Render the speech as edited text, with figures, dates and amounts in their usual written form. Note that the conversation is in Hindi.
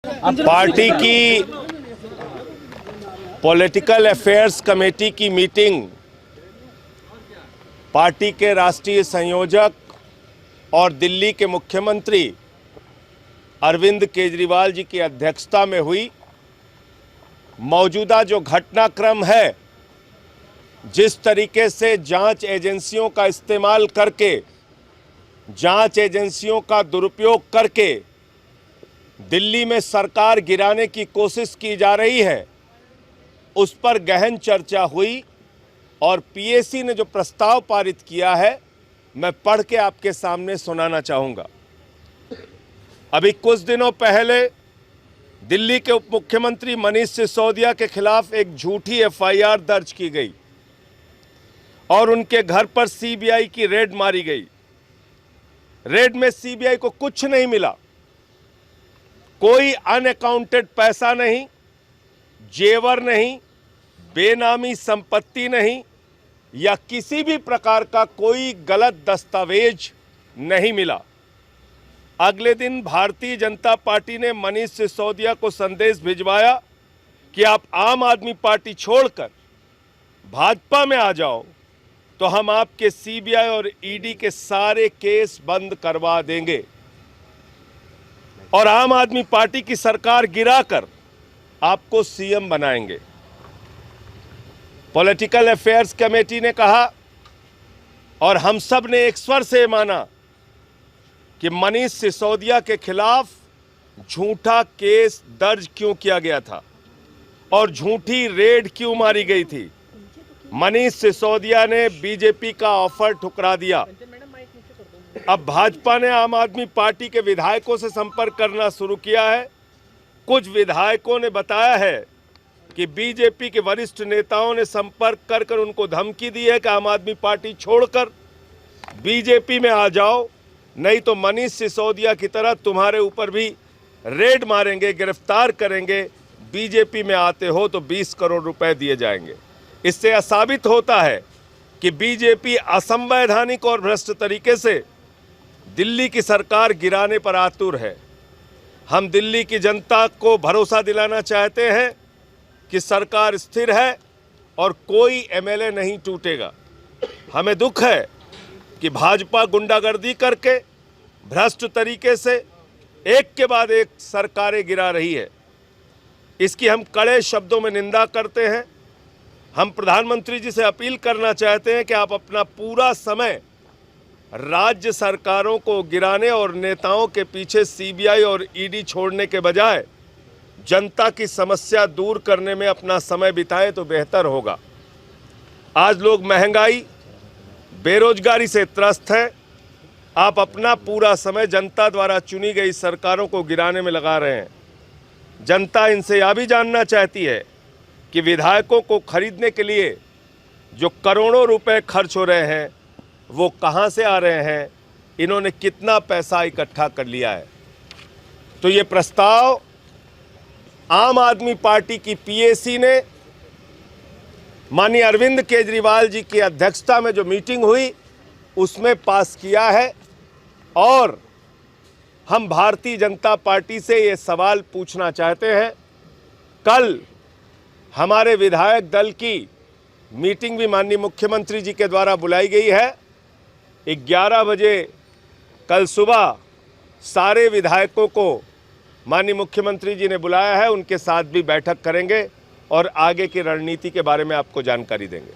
पार्टी की पॉलिटिकल अफेयर्स कमेटी की मीटिंग पार्टी के राष्ट्रीय संयोजक और दिल्ली के मुख्यमंत्री अरविंद केजरीवाल जी की अध्यक्षता में हुई। मौजूदा जो घटनाक्रम है, जिस तरीके से जांच एजेंसियों का इस्तेमाल करके, जांच एजेंसियों का दुरुपयोग करके दिल्ली में सरकार गिराने की कोशिश की जा रही है, उस पर गहन चर्चा हुई और पीएसी ने जो प्रस्ताव पारित किया है, मैं पढ़ के आपके सामने सुनाना चाहूँगा। अभी कुछ दिनों पहले दिल्ली के उप मुख्यमंत्री मनीष सिसोदिया के खिलाफ एक झूठी एफआईआर दर्ज की गई और उनके घर पर सीबीआई की रेड मारी गई। रेड में सीबीआई को कुछ नहीं मिला, कोई अनअकाउंटेड पैसा नहीं, जेवर नहीं, बेनामी संपत्ति नहीं या किसी भी प्रकार का कोई गलत दस्तावेज नहीं मिला। अगले दिन भारतीय जनता पार्टी ने मनीष सिसोदिया को संदेश भिजवाया कि आप आम आदमी पार्टी छोड़कर भाजपा में आ जाओ तो हम आपके सीबीआई और ईडी के सारे केस बंद करवा देंगे और आम आदमी पार्टी की सरकार गिराकर आपको सीएम बनाएंगे। पॉलिटिकल अफेयर्स कमेटी ने कहा और हम सब ने एक स्वर से माना कि मनीष सिसोदिया के खिलाफ झूठा केस दर्ज क्यों किया गया था और झूठी रेड क्यों मारी गई थी। मनीष सिसोदिया ने बीजेपी का ऑफर ठुकरा दिया। अब भाजपा ने आम आदमी पार्टी के विधायकों से संपर्क करना शुरू किया है। कुछ विधायकों ने बताया है कि बीजेपी के वरिष्ठ नेताओं ने संपर्क कर उनको धमकी दी है कि आम आदमी पार्टी छोड़कर बीजेपी में आ जाओ, नहीं तो मनीष सिसोदिया की तरह तुम्हारे ऊपर भी रेड मारेंगे, गिरफ्तार करेंगे। बीजेपी में आते हो तो 20 करोड़ रुपए दिए जाएंगे। इससे यह साबित होता है कि बीजेपी असंवैधानिक और भ्रष्ट तरीके से दिल्ली की सरकार गिराने पर आतुर है। हम दिल्ली की जनता को भरोसा दिलाना चाहते हैं कि सरकार स्थिर है और कोई एमएलए नहीं टूटेगा। हमें दुख है कि भाजपा गुंडागर्दी करके भ्रष्ट तरीके से एक के बाद एक सरकारें गिरा रही है। इसकी हम कड़े शब्दों में निंदा करते हैं। हम प्रधानमंत्री जी से अपील करना चाहते हैं कि आप अपना पूरा समय राज्य सरकारों को गिराने और नेताओं के पीछे सीबीआई और ईडी छोड़ने के बजाय जनता की समस्या दूर करने में अपना समय बिताएं तो बेहतर होगा। आज लोग महंगाई, बेरोजगारी से त्रस्त हैं। आप अपना पूरा समय जनता द्वारा चुनी गई सरकारों को गिराने में लगा रहे हैं। जनता इनसे यह भी जानना चाहती है कि विधायकों को खरीदने के लिए जो करोड़ों रुपए खर्च हो रहे हैं वो कहां से आ रहे हैं, इन्होंने कितना पैसा इकट्ठा कर लिया है। तो ये प्रस्ताव आम आदमी पार्टी की पीएसी ने माननीय अरविंद केजरीवाल जी की अध्यक्षता में जो मीटिंग हुई उसमें पास किया है और हम भारतीय जनता पार्टी से ये सवाल पूछना चाहते हैं। कल हमारे विधायक दल की मीटिंग भी माननीय मुख्यमंत्री जी के द्वारा बुलाई गई है। 11 बजे कल सुबह सारे विधायकों को माननीय मुख्यमंत्री जी ने बुलाया है, उनके साथ भी बैठक करेंगे और आगे की रणनीति के बारे में आपको जानकारी देंगे।